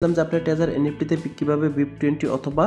যে আপনার টেজার এনএফটিতে কিভাবে BIP20 অথবা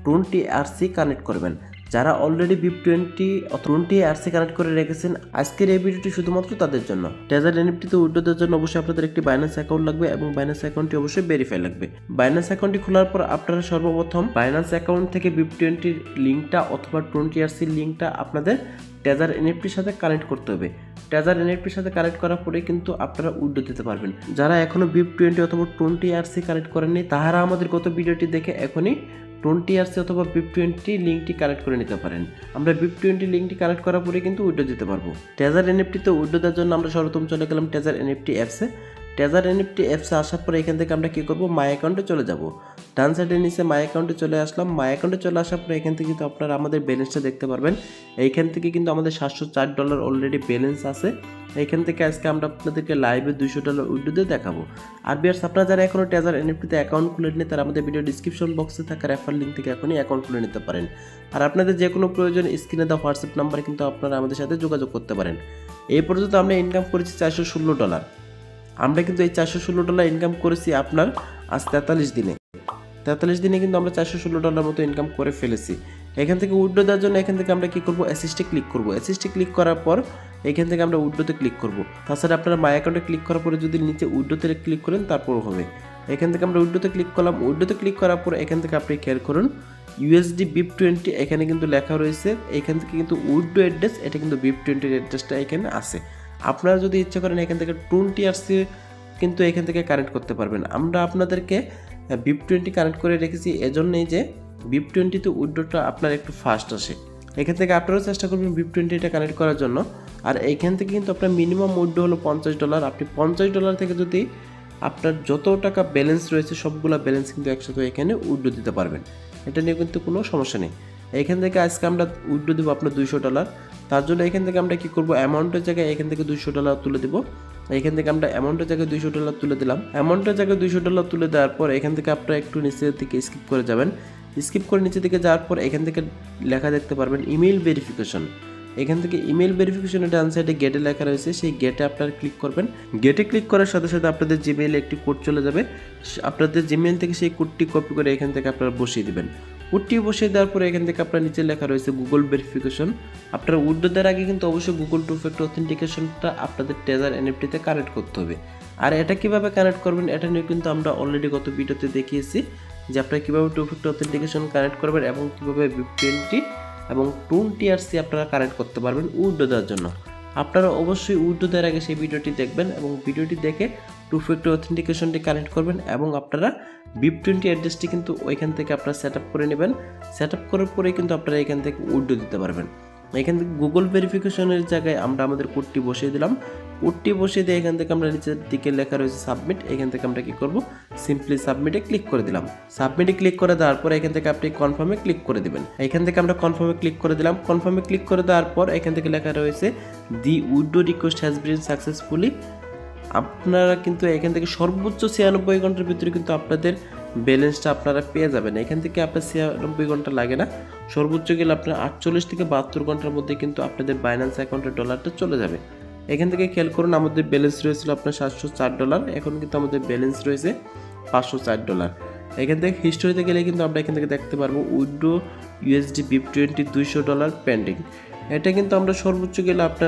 20RC কানেক্ট করবেন। যারা অলরেডি BIP20 অথবা 20RC কানেক্ট করে রেখেছেন, আজকের এই ভিডিওটি শুধুমাত্র তাদের জন্য। টেজার এনএফটিতে উইথড্র দেওয়ার জন্য অবশ্যই আপনাদের একটি বাইন্যান্স অ্যাকাউন্ট লাগবে এবং বাইন্যান্স অ্যাকাউন্টটি অবশ্যই ভেরিফাই লাগবে। বাইন্যান্স অ্যাকাউন্টটি খোলার পর আপনারা সর্বপ্রথম বাইন্যান্স অ্যাকাউন্ট থেকে BIP20 লিঙ্কটা অথবা 20RC লিঙ্কটা আপনাদের টেজার এনএফটির সাথে কানেক্ট করতে হবে। টেজার এনএফটির সাথে কানেক্ট করার পরে কিন্তু আপনারা উইথড্র দিতে পারবেন। যারা এখনো BIP20 অথবা 20RC কানেক্ট করেননি, তাহারা আমাদের গত ভিডিওটি দেখে এখনই 20RC অথবা BIP20 লিঙ্কটি কানেক্ট করে নিতে পারেন। আমরা BIP20 লিঙ্কটি কানেক্ট করার পরে কিন্তু উইথড্র দিতে পারবো। টেজার এনএফটিতে উইথড্র দেওয়ার জন্য আমরা সর্বপ্রথম চলে গেলাম টেজার এনএফটি অ্যাপসে। টেজার এনএফটি অ্যাপসে আসার পরে এখান থেকে আমরা কী করবো, মাই অ্যাকাউন্টে চলে যাব। ডান সাইডের নিচে মাই অ্যাকাউন্টে চলে আসলাম। মাই অ্যাকাউন্টে চলে আসার পরে এখান থেকে কিন্তু আপনারা আমাদের ব্যালেন্সটা দেখতে পারবেন। এইখান থেকে কিন্তু আমাদের $704 অলরেডি ব্যালেন্স আছে। এইখান থেকে আজকে আমরা আপনাদেরকে লাইভে $200 উইথড্র দিয়ে দেখাবো। আর বিয়ার্স, আপনারা যারা এখনও টেজার এনএফটিতে অ্যাকাউন্ট খুলে নিন, তারা আমাদের ভিডিও ডিসক্রিপশন বক্সে থাকা রেফার লিঙ্ক থেকে এখনই অ্যাকাউন্ট খুলে নিতে পারেন। আর আপনাদের যে কোনো প্রয়োজন স্ক্রিনে দেওয়া হোয়াটসঅ্যাপ নাম্বারে কিন্তু আপনারা আমাদের সাথে যোগাযোগ করতে পারেন। এই পর্যন্ত আমরা ইনকাম করেছি $416। আমরা কিন্তু এই $416 ইনকাম করেছি আপনার আজ 43 দিনে। 43 দিনে কিন্তু আমরা $416 মতো ইনকাম করে ফেলেছি। এখান থেকে উইথড্র দেওয়ার জন্য এখান থেকে আমরা কী করবো, অ্যাসিস্টে ক্লিক করবো। অ্যাসিস্টে ক্লিক করার পর এখান থেকে আমরা উইথড্রতে ক্লিক করবো। তাছাড়া আপনারা মাই অ্যাকাউন্টে ক্লিক করার পরে যদি নিচে উইথড্রতে ক্লিক করেন তারপর হবে। এখান থেকে আমরা উইথড্রতে ক্লিক করলাম। উইথড্রতে ক্লিক করার পর এখান থেকে আপনি খেয়াল করুন USD BIP20 এখানে কিন্তু লেখা রয়েছে। এখান থেকে কিন্তু উইথড্র অ্যাড্রেস, এটা কিন্তু BIP20 অ্যাড্রেসটা এখানে আছে। আপনারা যদি ইচ্ছা করেন এখান থেকে 20RC কিন্তু এখান থেকে কানেক্ট করতে পারবেন। আমরা আপনাদেরকে BIP20 কানেক্ট করে রেখেছি এজন্যই যে BIP20তে উইথড্রটা আপনার একটু ফাস্ট আসে। এখান থেকে আপনারাও চেষ্টা করবেন BIP20টা কানেক্ট করার জন্য। আর এইখান থেকে কিন্তু আপনার মিনিমাম উইথড্র হলো $50। আপনি $50 থেকে যদি আপনার যত টাকা ব্যালেন্স রয়েছে সবগুলো ব্যালেন্স কিন্তু একসাথে এখানে উইথড্র দিতে পারবেন। এটা নিয়ে কিন্তু কোনো সমস্যা নেই। এখান থেকে আজকে আমরা উইথড্র দেবো আপনার $200। তার জন্য এখান থেকে আমরা কী করবো, অ্যামাউন্টের জায়গায় এখান থেকে $200 তুলে দেবো। এখান থেকে আমরা অ্যামাউন্টের জায়গায় $200 তুলে দিলাম। অ্যামাউন্টের জায়গায় $200 তুলে দেওয়ার পর এখান থেকে আপনারা একটু নিচের দিকে স্কিপ করে যাবেন। স্কিপ করে নিচের দিকে যাওয়ার পর এখান থেকে লেখা দেখতে পারবেন ইমেল ভেরিফিকেশন। এখান থেকে ইমেল ভেরিফিকেশনের ডান সাইডে গেটে লেখা রয়েছে, সেই গেটে আপনারা ক্লিক করবেন। গেটে ক্লিক করার সাথে সাথে আপনাদের জিমেইলে একটি কোড চলে যাবে। আপনাদের জিমেইল থেকে সেই কোডটি কপি করে এখান থেকে আপনারা বসিয়ে দেবেন। কোডটি বসিয়ে দেওয়ার পরে এখান থেকে আপনার নিচে লেখা রয়েছে গুগল ভেরিফিকেশন। আপনারা উইথড্র দেওয়ার আগে কিন্তু অবশ্যই গুগল টু ফ্যাক্টর অথেন্টিকেশনটা আপনাদের টেজার এনএফটিতে কানেক্ট করতে হবে। আর এটা কিভাবে কানেক্ট করবেন এটা নিয়ে কিন্তু আমরা অলরেডি গত ভিডিওতে দেখিয়েছি যে আপনারা কীভাবে টু ফ্যাক্টর অথেন্টিকেশন কানেক্ট করবেন এবং কীভাবে BIP20 এবং 20RC আপনারা কানেক্ট করতে পারবেন উইথড্র দেওয়ার জন্য। আপনারা অবশ্যই উইথড্র দেওয়ার আগে সেই ভিডিওটি দেখবেন এবং ভিডিওটি দেখে টু ফ্যাক্টর অথেন্টিকেশনটি কানেক্ট করবেন এবং আপনারা BIP20 অ্যাড্রেসটি কিন্তু ওইখান থেকে আপনারা সেট আপ করে নেবেন। সেট আপ করার পরেই কিন্তু আপনারা এখান থেকে উইথড্র দিতে পারবেন। এখান থেকে গুগল ভেরিফিকেশনের জায়গায় আমরা আমাদের কোডটি বসিয়ে দিলাম। কোডটি বসিয়ে দিয়ে এখান থেকে আমরা নিচের দিকে লেখা রয়েছে সাবমিট। এখান থেকে আমরা কী করবো, সিম্পলি সাবমিটে ক্লিক করে দিলাম। সাবমিটে ক্লিক করে দেওয়ার পর এখান থেকে আপনি কনফার্মে ক্লিক করে দেবেন। এখান থেকে আমরা কনফার্মে ক্লিক করে দিলাম। কনফার্মে ক্লিক করে দেওয়ার পর এখান থেকে লেখা রয়েছে the withdraw request has been successfully. আপনারা কিন্তু এখান থেকে সর্বোচ্চ 96 ঘন্টার ভিতরে কিন্তু আপনাদের ব্যালেন্সটা আপনারা পেয়ে যাবেন। এখান থেকে আপনার 96 ঘন্টা লাগে না, সর্বোচ্চ গেলে আপনার 48 থেকে 72 ঘন্টার মধ্যে কিন্তু আপনাদের বাইন্যান্স অ্যাকাউন্টের ডলারটা চলে যাবে। এখান থেকে খেয়াল করুন আমাদের ব্যালেন্স রয়েছিল আপনার $704, এখন কিন্তু আমাদের ব্যালেন্স রয়েছে $504। এখান থেকে হিস্টোরিতে গেলে কিন্তু আমরা এখান থেকে দেখতে পারবো উইথড্র USD BIP20 $200 পেন্ডিং। এটা কিন্তু আমরা সর্বোচ্চ গেলে আপনার